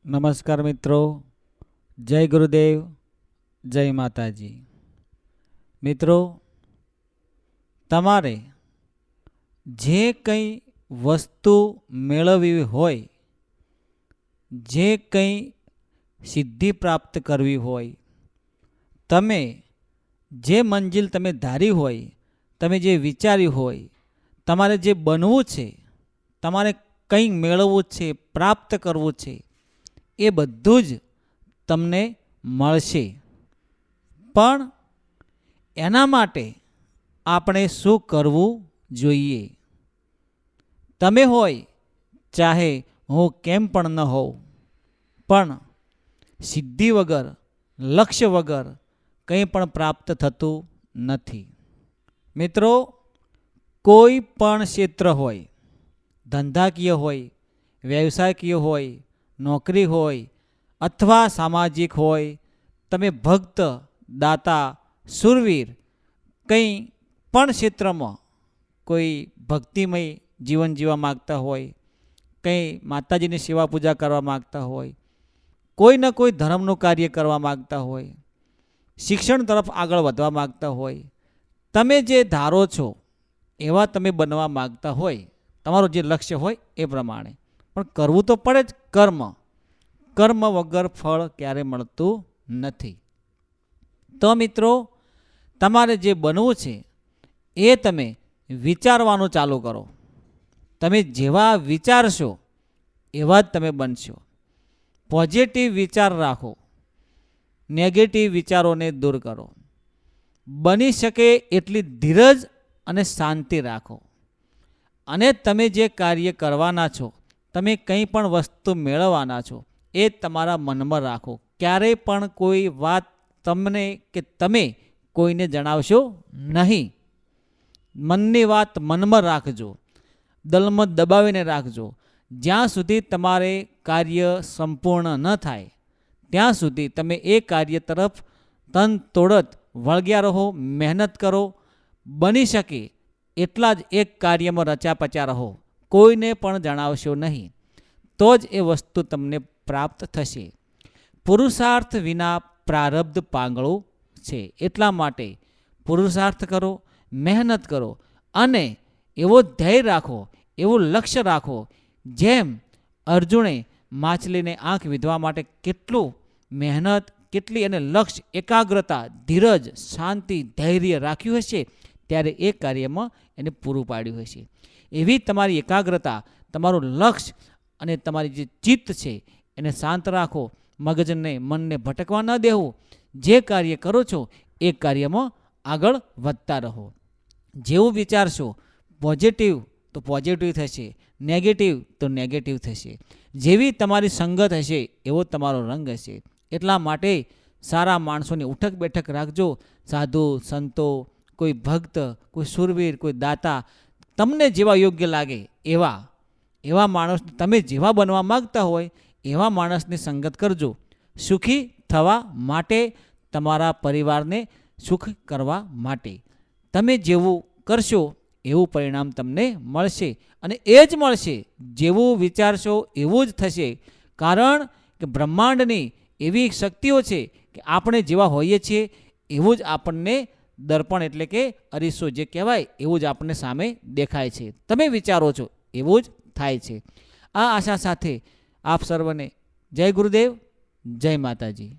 નમસ્કાર મિત્રો, જય ગુરુદેવ, જય માતાજી. મિત્રો, તમારે જે કંઈ વસ્તુ મેળવવી હોય, જે કંઈ સિદ્ધિ પ્રાપ્ત કરવી હોય, તમે જે મંજિલ તમે ધારી હોય, તમે જે વિચાર્યું હોય, તમારે જે બનવું છે, તમારે કંઈ મેળવવું છે, પ્રાપ્ત કરવું છે, એ બધું જ તમને મળશે. પણ એના માટે આપણે શું કરવું જોઈએ? તમે હોય ચાહે હું કેમ પણ ન હોઉં, પણ સિદ્ધિ વગર, લક્ષ્ય વગર કંઈ પણ પ્રાપ્ત થતું નથી. મિત્રો, કોઈ પણ ક્ષેત્ર હોય, ધંધાકીય હોય, વ્યવસાયકીય હોય, નોકરી હોય અથવા સામાજિક હોય, તમે ભક્ત, દાતા, શૂરવીર, કંઈ પણ ક્ષેત્રમાં કોઈ ભક્તિમય જીવન જીવવા માગતા હોય, કંઈ માતાજીની સેવા પૂજા કરવા માગતા હોય, કોઈને કોઈ ધર્મનું કાર્ય કરવા માગતા હોય, શિક્ષણ તરફ આગળ વધવા માગતા હોય, તમે જે ધારો છો એવા તમે બનવા માગતા હોય, તમારું જે લક્ષ્ય હોય એ પ્રમાણે, પણ કરવું તો પડે જ. કર્મ વગર ફળ ક્યારે મળતું નથી. તો મિત્રો, તમારે જે બનવું છે એ તમે વિચારવાનું ચાલુ કરો. તમે જેવા વિચારશો એવા જ તમે બનશો. પોઝિટિવ વિચાર રાખો, નેગેટિવ વિચારોને દૂર કરો. બની શકે એટલી ધીરજ અને શાંતિ રાખો. અને તમે જે કાર્ય કરવાના છો, તમે કંઈ પણ વસ્તુ મેળવવાના છો, એ તમારા મનમાં રાખો. ક્યારેય પણ કોઈ વાત તમને કે તમે કોઈને જણાવશો નહીં. મનની વાત મનમાં રાખજો, દલમાં દબાવીને રાખજો. જ્યાં સુધી તમારે કાર્ય સંપૂર્ણ ન થાય ત્યાં સુધી તમે એ કાર્ય તરફ તન તોડત વળગ્યા રહો, મહેનત કરો. બની શકે એટલા જ એક કાર્યમાં રચા પચા રહો, કોઈને પણ જણાવશો નહીં. તો જ એ વસ્તુ તમને પ્રાપ્ત થશે. પુરુષાર્થ વિના પ્રારબ્ધ પાંગળું છે. એટલા માટે પુરુષાર્થ કરો, મહેનત કરો અને એવો ધૈર્ય રાખો, એવું લક્ષ્ય રાખો. જેમ અર્જુને માછલીને આંખ વિધવા માટે કેટલું મહેનત, કેટલી અને લક્ષ્ય, એકાગ્રતા, ધીરજ, શાંતિ, ધૈર્ય રાખ્યું હશે, ત્યારે એ કાર્યમાં એને પૂરું પાડ્યું હશે. એવી તમારી એકાગ્રતા, તમારું લક્ષ્ય અને તમારી જે ચિત્ત છે એને શાંત રાખો. મગજને, મનને ભટકવા ન દેવું. જે કાર્ય કરો છો એ કાર્યમાં આગળ વધતા રહો. જેવું વિચારશો પોઝિટિવ તો પોઝિટિવ થશે, નેગેટિવ તો નેગેટિવ થશે. જેવી તમારી સંગત હશે એવો તમારો રંગ હશે. એટલા માટે સારા માણસોની ઉઠક બેઠક રાખજો. સાધુ, સંતો, કોઈ ભક્ત, કોઈ શૂરવીર, કોઈ દાતા, તમને જેવા યોગ્ય લાગે એવા માણસ, તમે જેવા બનવા માગતા હોય એવા માણસની સંગત કરજો. સુખી થવા માટે, તમારા પરિવારને સુખ કરવા માટે. તમે જેવું કરશો એવું પરિણામ તમને મળશે. અને એ જ મળશે. જેવું વિચારશો એવું જ થશે. કારણ કે બ્રહ્માંડની એવી શક્તિઓ છે કે આપણે જેવા હોઈએ છીએ એવું જ આપણને દર્પણ એટલે કે અરીસો જે કહેવાય એવું જ આપણને સામે દેખાય છે. તમે વિચારો છો એવું જ થાય છે. આ આશા સાથે આપ સર્વને જય ગુરુદેવ, જય માતાજી.